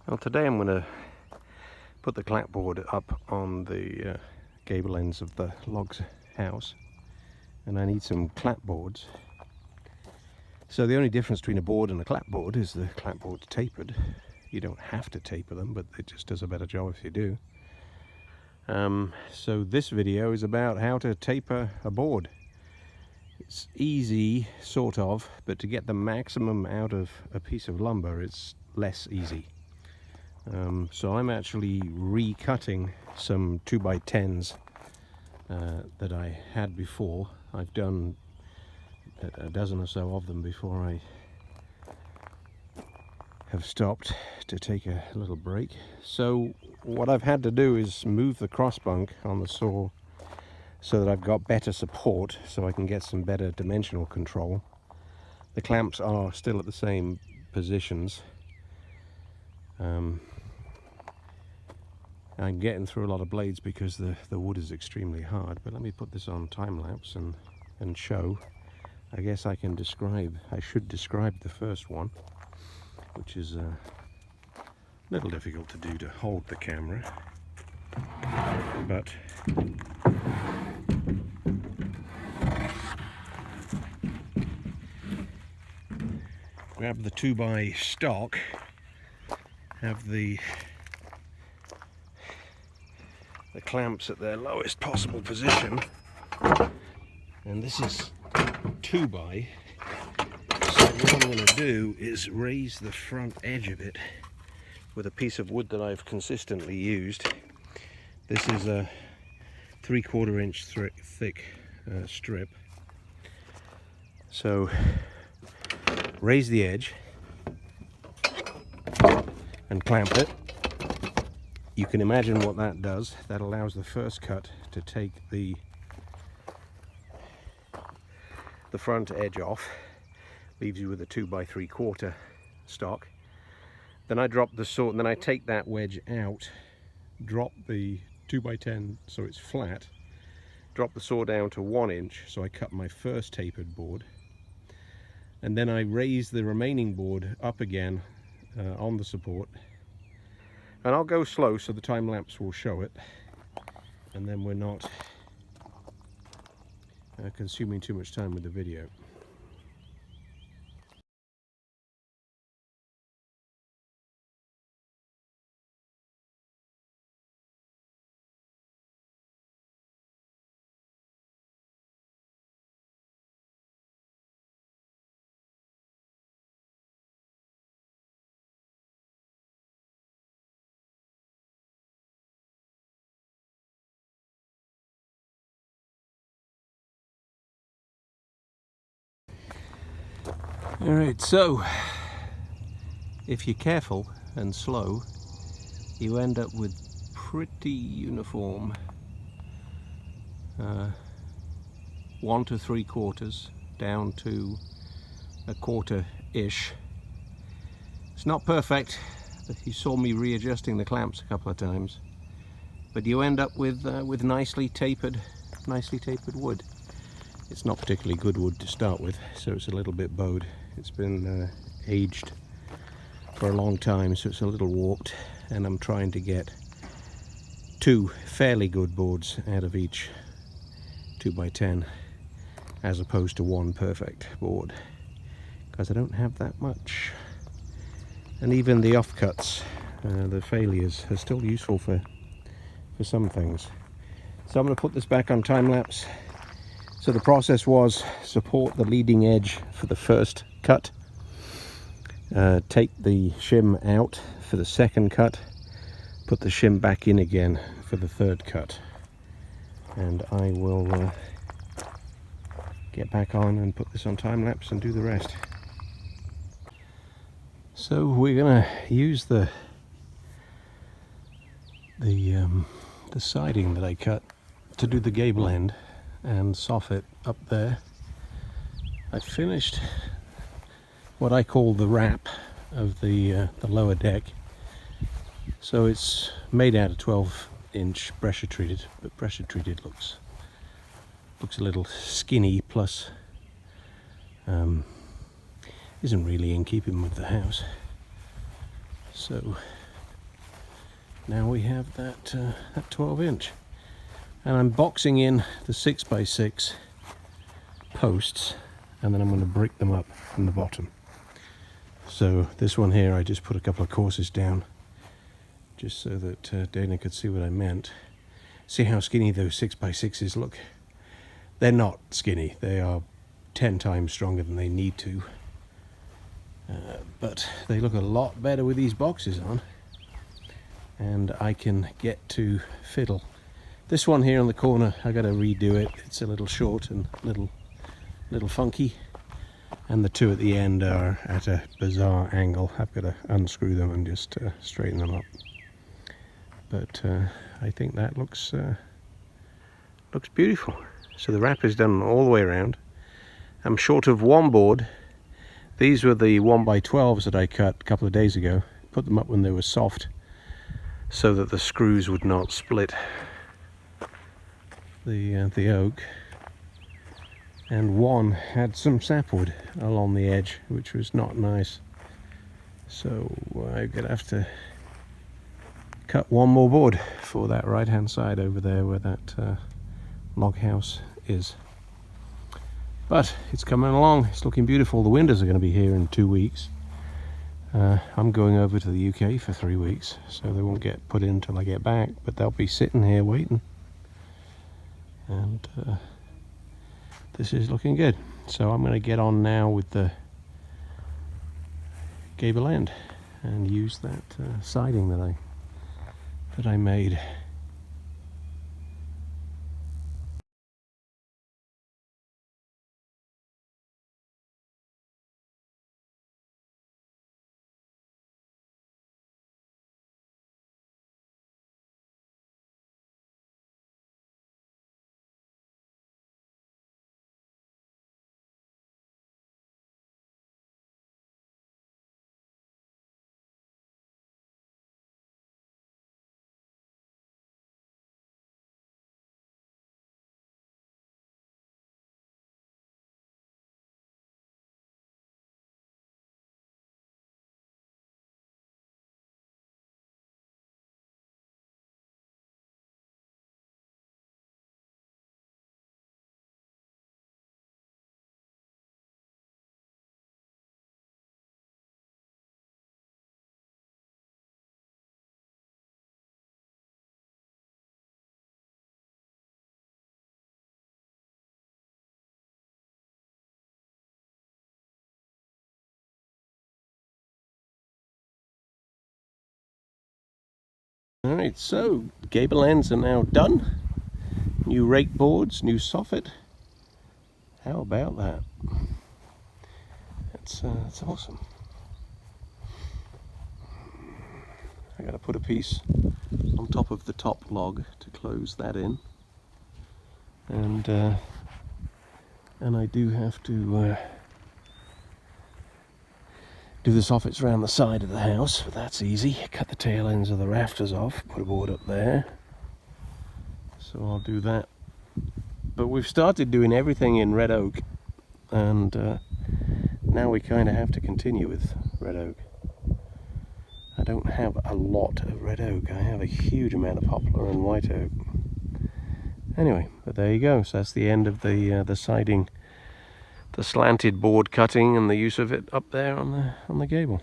Well, today I'm going to put the clapboard up on the gable ends of the logs house, and I need some clapboards. So the only difference between a board and a clapboard is the clapboard's tapered. You don't have to taper them, but it just does a better job if you do. So this video is about how to taper a board. It's easy, sort of, but to get the maximum out of a piece of lumber, it's less easy. So I'm actually recutting some 2x10s that I had before. I've done a dozen or so of them before I have stopped to take a little break. So what I've had to do is move the crossbunk on the saw so that I've got better support, so I can get some better dimensional control. The clamps are still at the same positions. I'm getting through a lot of blades because the wood is extremely hard, but let me put this on time lapse and show. I guess I should describe the first one, which is a little difficult to do to hold the camera, but grab the 2x stock, have the clamps at their lowest possible position, and this is 2x. So what I'm going to do is raise the front edge of it with a piece of wood that I've consistently used. This is a 3/4 inch thick strip. So raise the edge and clamp it. You can imagine what that does. That allows the first cut to take the front edge off, leaves you with a 2x3/4 stock. Then I drop the saw, and then I take that wedge out, drop the 2x10 so it's flat, drop the saw down to 1 inch, so I cut my first tapered board, and then I raise the remaining board up again on the support. And I'll go slow so the time lapse will show it, and then we're not consuming too much time with the video. Alright, so if you're careful and slow, you end up with pretty uniform 1 to 3/4 down to 1/4-ish. It's not perfect. You saw me readjusting the clamps a couple of times, but you end up with nicely tapered wood. It's not particularly good wood to start with, so it's a little bit bowed. It's been aged for a long time, so it's a little warped, and I'm trying to get 2 fairly good boards out of each 2x10 as opposed to 1 perfect board, because I don't have that much. And even the offcuts, the failures, are still useful for some things. So I'm going to put this back on time lapse. So the process was support the leading edge for the first cut, take the shim out for the second cut, put the shim back in again for the third cut, and I will get back on and put this on time lapse and do the rest. So we're gonna use the siding that I cut to do the gable end and soffit up there. I finished what I call the wrap of the lower deck. So it's made out of 12-inch pressure treated, but pressure treated looks a little skinny, plus isn't really in keeping with the house. So now we have that 12-inch, and I'm boxing in the 6x6 posts, and then I'm going to break them up from the bottom. So this one here, I just put a couple of courses down just so that Dana could see what I meant. See how skinny those 6x6s look? They're not skinny, they are 10 times stronger than they need to, but they look a lot better with these boxes on, and I can get to fiddle. This one here on the corner, I got to redo it. It's a little short and little funky, and the two at the end are at a bizarre angle. I've got to unscrew them and just straighten them up. But I think that looks beautiful. So the wrap is done all the way around. I'm short of one board. These were the 1x12s that I cut a couple of days ago. Put them up when they were soft so that the screws would not split the oak. And one had some sapwood along the edge, which was not nice. So I'm gonna have to cut one more board for that right hand side over there where that log house is. But it's coming along, it's looking beautiful. The windows are going to be here in 2 weeks. I'm going over to the UK for 3 weeks, so they won't get put in until I get back, but they'll be sitting here waiting. And this is looking good. So I'm going to get on now with the gable end and use that siding that I made. Alright, so gable ends are now done. New rake boards, new soffit. How about that? That's awesome. I gotta put a piece on top of the top log to close that in, and I do have to do the soffits around the side of the house, but that's easy. Cut the tail ends of the rafters off, put a board up there, so I'll do that. But we've started doing everything in red oak, and now we kind of have to continue with red oak. I don't have a lot of red oak, I have a huge amount of poplar and white oak. Anyway, but there you go. So that's the end of the siding, the slanted board cutting and the use of it up there on the gable.